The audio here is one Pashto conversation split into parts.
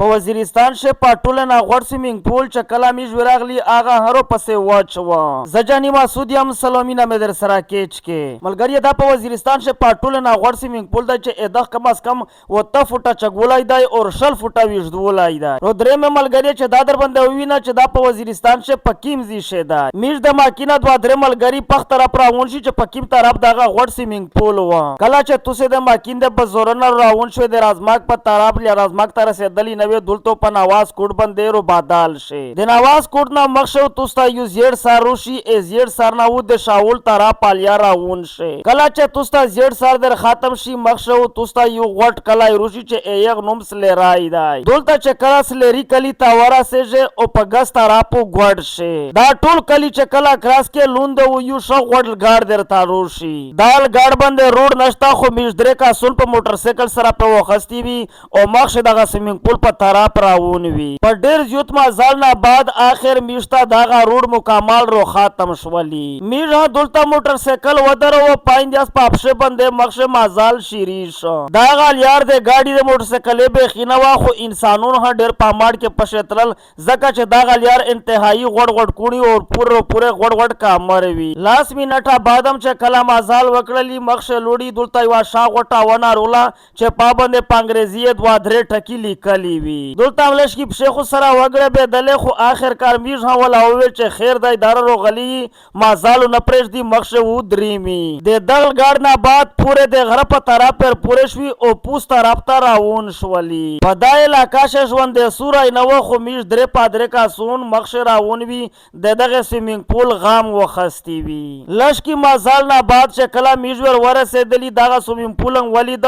په وزیرستان شه پټول نه غوړ سویمینګ پول چې کله میش ورغلی آغا هرو پسې واچو زجانی مسعودی هم سلامینا مې در سره کېچ کې ملګری دا په وزیرستان شه پټول نه غوړ سویمینګ پول دا چې ادخ کم از کم وته فوټه چګولای دی او شل فوټه ویژدولای دی نو درې مې ملګری چې دا در باندې وینا چې دا په وزیرستان شه پکیم زی شه دا میش د ماکینه دوا درې ملګری پخ طرف راون شي چې پکیم طرف دغه غوړ سویمینګ پول و کله چې توسه د ماکین د بزورن راون شو د رازماک په طرف ل رازماک تر رسیدلی نوې دولتو په نواز کوټ باندې رو بادال شه د نواز کوټ نه مخشو توستا یو زیر ساروشي زیر سرناو د شاول ترا پالیا راون شه کله چې توستا زیر سر در ختم شي مخشو توستا یو غټ کلای روشي چې ایغ نومس لرای دی دولته چې کلاس لري کلی تاورا سه او په ګس ترا په غوړ شه دا ټول کلی چې کلا کراس کې لوند و یو شو غټ ګار در تاروشي دال ګار باندې روډ نشتا خو میش درې کا سول په موټر سایکل سره په وخستی وی او مخشه دغه سویمینګ پول په طرف راون وی په ډیر زیات مازال نه بعد اخر میشتا دغه روډ مکمل رو ختم شولی میرا دولتا موټر سایکل ودر او پاینداس پاپشه باندې مخشه مازال شیریش دغه یار د گاډي د موټر سایکل به خینه وا خو انسانونو ها ډیر پاماړ کې پښترل زکه چې دغه یار انتهایی غړ کونی او پوره غړ کامر وی لاس منټه بعدم چې کلا مازال وکړلی مخشه لوډي دولتا وا شا غټا ونه رولا چې پابند پنګریزیت وا درې ټکی لیکلی وی دولتا ملش کی شیخ سره وګړه به دله خو اخر کار میژ ها ولا او چې خیر دای دار رو غلی مازال نه پرېږ دی مخشه و دریمی د دل ګار نه بعد پوره د غره په طرف پر پوره شوی او پوس طرف ته راون شولی په دای علاقہ ژوند د سورای نو خو میژ درې پادره کا سون مخشه راون وی د دغه سویمینګ پول غام وخستی وی لش کی مازال نه بعد چې کلا میژ ور ورسېدلی دغه سویمینګ پولن ولید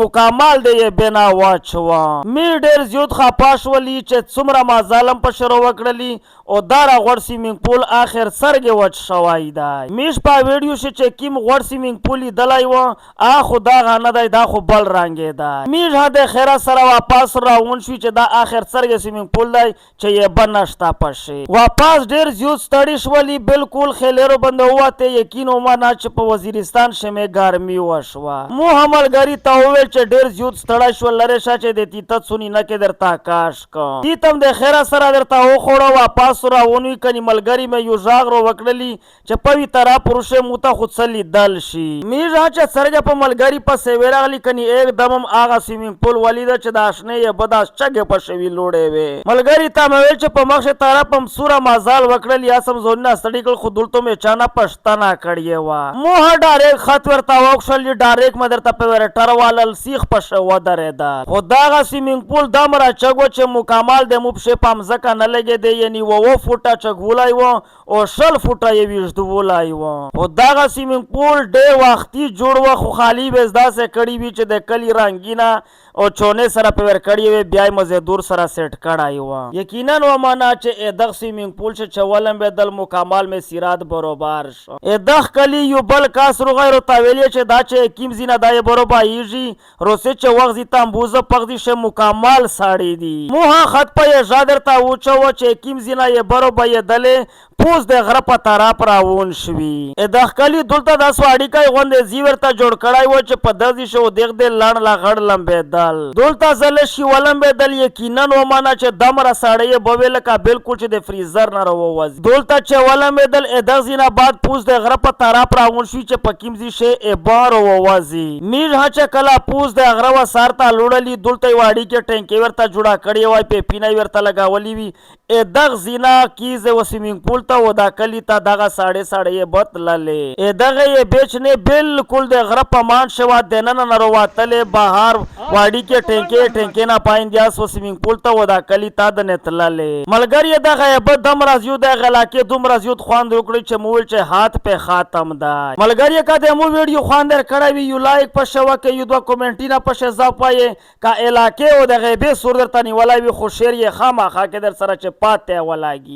مکمل دی بنا واچوا می ډیر زیات خپاش ولی چې څومره مازالم په شروع وکړلی او دارا غوړ سویمینګ پول اخر سرګه وچ شوای دی میش په ویډیو چې کیم غوړ سویمینګ پول دلای و اخو دا غنه دی دا خو بل رنگې دی میش هدا خیره سره واپس راون شو چې دا اخر سرګه سویمینګ پول دی چې یې بنشتا پشه واپس ډیر زیات ستړی شولی بالکل خلیرو بند هواته یقین ومنه چې په وزیرستان شمه ګرمي وشوا مو هملګری ته وویل چې ډیر زیات ستړی شو لره شاته د تیت سونی نه کې درتا کاش کا تیتم د خیره سره درتا و خوړه واپس راونی کني ملګری مې یو ژاغ رو وکړلی چې پوی ترا پروشه موته خود سلی دل شي میژه چې سرګه په ملګری په سیویراغلی کني एकदम آغا سویمینګ پول ولید چې د آشنه یې بداس چګه په شوی لوړې وې ملګری ته مې چې په مخه طرف هم سوره مازال وکړل یا سم زونه ستړي کل خود دلته مې چانه پښتنه کړی وا مو ډایرک خط ورته وښل ډایرک مدر ته په ورټر والل سیخ پښه و درېدا خداغه سویمینګ پول د مرا چګو چې مکمل د مبشه پامزکه نه لګې دی یعنی و فوټه چګولای و او شل فوټه یې وژدولای و خداغه سویمینګ پول ډېر وختي جوړ و خو خالی وزدا سه کړی وی چې د کلی رنگینا او چونه سره په ور کړی وی بیا مزدور سره سیټ کړای و یقینا و معنا چې دغه سویمینګ پول چې چولم به دل مکمل می سیرات برابر شو دغه کلی یو بل کاس رو غیر تاویلی چې دا چې کیم زینه دای برابر ایږي روسه چې وغزی تامبوزه پغدی شه مکمل ساړی دی موها خط په ژادر تا وچو چې کیم زینه یې برابر یې دله پوز د غره په طرف راون شوی دغه کلی دلته د سواډی کای غوند زیورته جوړ کړای و چې په دزي شو دغه د لړ لا غړ لمبه دولتا زل شي ولم بدل یقینا و معنا چې دمر ساړی بویل کا بالکل چې د فریزر نه راووز دولتا چې ولم بدل ادزینا بعد پوز د غره په طرف راون شي چې پکیم زی شي ا بار ووازي میر ها چې کلا پوز د غره و سارتا لوړلی دولتا واړی کې ټینکی ورته جوړه کړی وای په پینای ورته لگاولی وی ا دغ زینا کیزه و سویمینګ پول ته و دا کلی ته دغه ساړی بتللې ا دغه یې بیچنه بالکل د غره په مان شوا دنن نه رواتلې بهر واړی کې ټینکی نه پاینداس و سویمینګ پول ته و دا کلی تا د نتللې ملګری د غیبت دم رازیو د غلاکه دوم رازیو خواند وکړي چې مول چې هات په خاتم ده ملګری کا د مو ویډیو خواندر کړه وی یو لایک په شوا کې یو دوه کومنټینا په شزا پای کا علاقه او د غیبه سور درته نیولای وی خو شیر یې خامخا کې در سره چې پاتې ولاږي